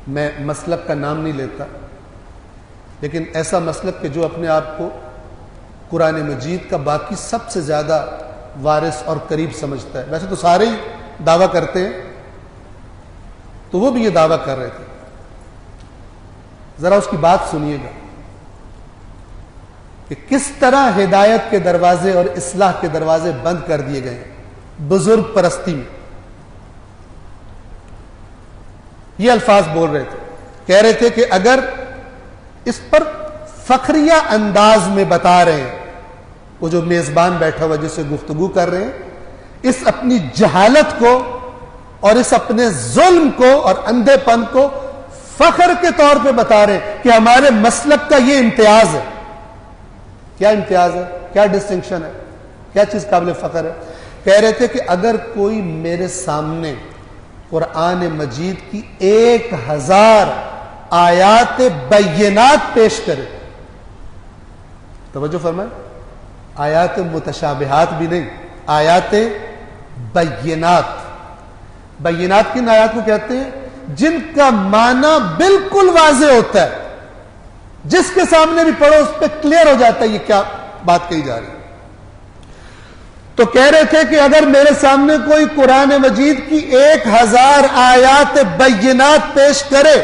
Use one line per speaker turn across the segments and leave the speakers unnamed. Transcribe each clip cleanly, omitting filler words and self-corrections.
میں مسلک کا نام نہیں لیتا، لیکن ایسا مسلک کہ جو اپنے آپ کو قرآن مجید کا باقی سب سے زیادہ وارث اور قریب سمجھتا ہے. ویسے تو سارے ہی دعویٰ کرتے ہیں، تو وہ بھی یہ دعویٰ کر رہے تھے. ذرا اس کی بات سنیے گا کہ کس طرح ہدایت کے دروازے اور اصلاح کے دروازے بند کر دیے گئے بزرگ پرستی میں. یہ الفاظ بول رہے تھے، کہہ رہے تھے کہ اگر اس پر فخریہ انداز میں بتا رہے ہیں، وہ جو میزبان بیٹھا ہوا جس سے گفتگو کر رہے ہیں، اس اپنی جہالت کو اور اس اپنے ظلم کو اور اندھے پن کو فخر کے طور پہ بتا رہے ہیں کہ ہمارے مسلک کا یہ امتیاز ہے. کیا امتیاز ہے؟ کیا ڈسٹنکشن ہے؟ کیا چیز قابل فخر ہے؟ کہہ رہے تھے کہ اگر کوئی میرے سامنے قرآن مجید کی 1000 آیات بینات پیش کرے، توجہ فرمائیں، آیات متشابہات بھی نہیں، آیات بینات. بینات کن آیات کو کہتے ہیں؟ جن کا معنی بالکل واضح ہوتا ہے، جس کے سامنے بھی پڑھو اس پہ کلیئر ہو جاتا ہے یہ کیا بات کہی جا رہی ہے. تو کہہ رہے تھے کہ اگر میرے سامنے کوئی قرآن مجید کی 1000 آیات بینات پیش کرے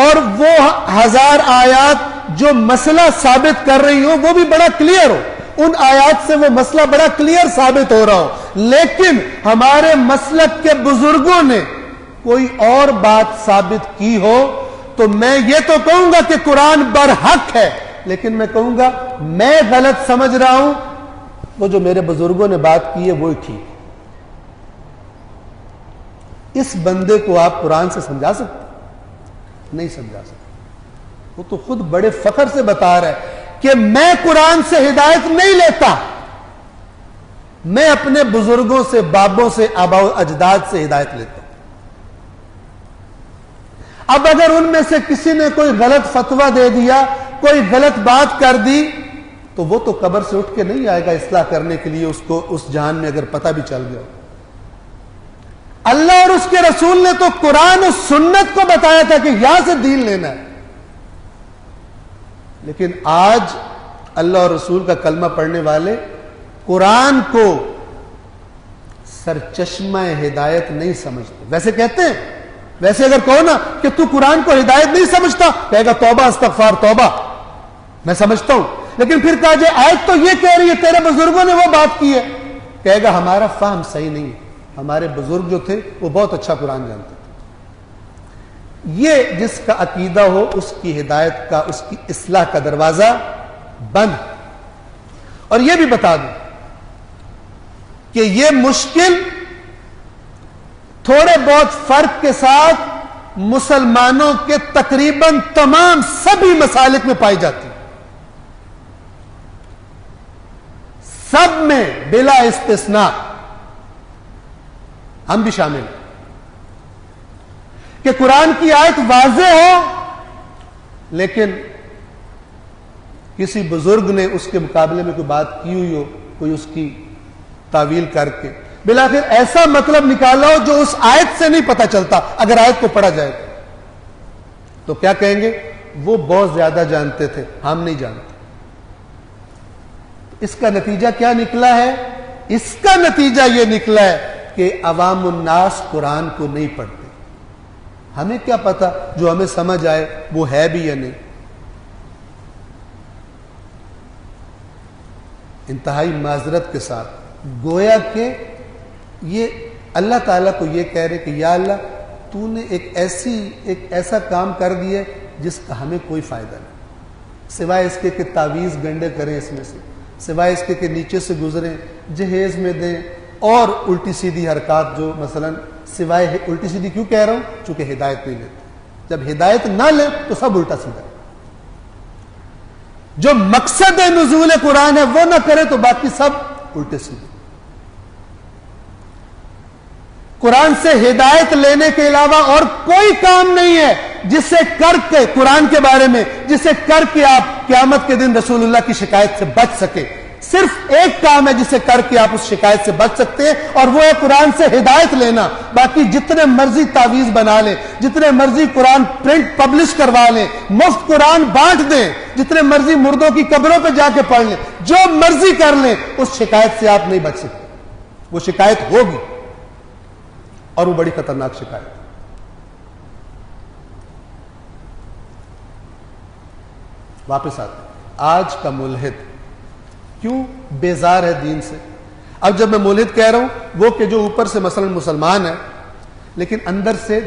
اور وہ 1000 آیات جو مسئلہ ثابت کر رہی ہو وہ بھی بڑا کلیئر ہو، ان آیات سے وہ مسئلہ بڑا کلیئر ثابت ہو رہا ہو، لیکن ہمارے مسلک کے بزرگوں نے کوئی اور بات ثابت کی ہو، تو میں یہ تو کہوں گا کہ قرآن برحق ہے، لیکن میں کہوں گا میں غلط سمجھ رہا ہوں، وہ جو میرے بزرگوں نے بات کی ہے وہی ٹھیک. اس بندے کو آپ قرآن سے سمجھا سکتے؟ نہیں سمجھا سکتے. وہ تو خود بڑے فخر سے بتا رہا ہے کہ میں قرآن سے ہدایت نہیں لیتا، میں اپنے بزرگوں سے، بابوں سے، آباء و اجداد سے ہدایت لیتا ہوں. اب اگر ان میں سے کسی نے کوئی غلط فتویٰ دے دیا، کوئی غلط بات کر دی، تو وہ تو قبر سے اٹھ کے نہیں آئے گا اصلاح کرنے کے لیے، اس کو اس جہان میں اگر پتہ بھی چل گیا. اللہ اور اس کے رسول نے تو قرآن اور سنت کو بتایا تھا کہ یہاں سے دین لینا ہے. لیکن آج اللہ اور رسول کا کلمہ پڑھنے والے قرآن کو سرچشمہ ہدایت نہیں سمجھتے. ویسے کہتے ہیں، ویسے اگر کہو نا کہ تو قرآن کو ہدایت نہیں سمجھتا، کہے گا توبہ استغفار توبہ، میں سمجھتا ہوں. لیکن پھر کہا جائے آیت تو یہ کہہ رہی ہے، تیرے بزرگوں نے وہ بات کی ہے، کہے گا ہمارا فہم صحیح نہیں ہے، ہمارے بزرگ جو تھے وہ بہت اچھا قرآن جانتے تھے. یہ جس کا عقیدہ ہو اس کی ہدایت کا، اس کی اصلاح کا دروازہ بند. اور یہ بھی بتا دوں کہ یہ مشکل تھوڑے بہت فرق کے ساتھ مسلمانوں کے تقریباً تمام سبھی مسالک میں پائی جاتی ہے، سب میں بلا استثناء، ہم بھی شامل ہیں، کہ قرآن کی آیت واضح ہو لیکن کسی بزرگ نے اس کے مقابلے میں کوئی بات کی ہوئی ہو، کوئی اس کی تعویل کر کے بلاخر ایسا مطلب نکالا ہو جو اس آیت سے نہیں پتہ چلتا. اگر آیت کو پڑھا جائے تو کیا کہیں گے؟ وہ بہت زیادہ جانتے تھے، ہم نہیں جانتے. اس کا نتیجہ کیا نکلا ہے؟ اس کا نتیجہ یہ نکلا ہے کہ عوام الناس قرآن کو نہیں پڑھتے. ہمیں کیا پتا جو ہمیں سمجھ آئے وہ ہے بھی یا نہیں. انتہائی معذرت کے ساتھ گویا کہ یہ اللہ تعالیٰ کو یہ کہہ رہے کہ یا اللہ تو نے ایک ایسا کام کر دیا جس کا ہمیں کوئی فائدہ نہیں، سوائے اس کے کہ تعویذ گنڈے کریں اس میں سے، سوائے اس کے کہ نیچے سے گزریں، جہیز میں دیں، اور الٹی سیدھی حرکات جو مثلا، سوائے الٹی سیدھی کیوں کہہ رہا ہوں؟ چونکہ ہدایت نہیں لیتے. جب ہدایت نہ لے تو سب الٹا سیدھا. جو مقصد نزول قرآن ہے وہ نہ کرے تو باقی سب الٹے سیدھے. قرآن سے ہدایت لینے کے علاوہ اور کوئی کام نہیں ہے جسے کر کے قرآن کے بارے میں، جسے کر کے آپ قیامت کے دن رسول اللہ کی شکایت سے بچ سکے. صرف ایک کام ہے جسے کر کے آپ اس شکایت سے بچ سکتے ہیں، اور وہ ہے قرآن سے ہدایت لینا۔ باقی جتنے مرضی تعویذ بنا لیں، جتنے مرضی قرآن پرنٹ پبلش کروا لیں، مفت قرآن بانٹ دیں، جتنے مرضی مردوں کی قبروں پہ جا کے پڑھ لیں، جو مرضی کر لیں، اس شکایت سے آپ نہیں بچ سکتے۔ وہ شکایت ہوگی، اور وہ بڑی خطرناک شکایت ہے۔ واپس آتے ہیں، آج کا ملحد کیوں بیزار ہے دین سے؟ اب جب میں ملحد کہہ رہا ہوں وہ کہ جو اوپر سے مثلا مسلمان ہے لیکن اندر سے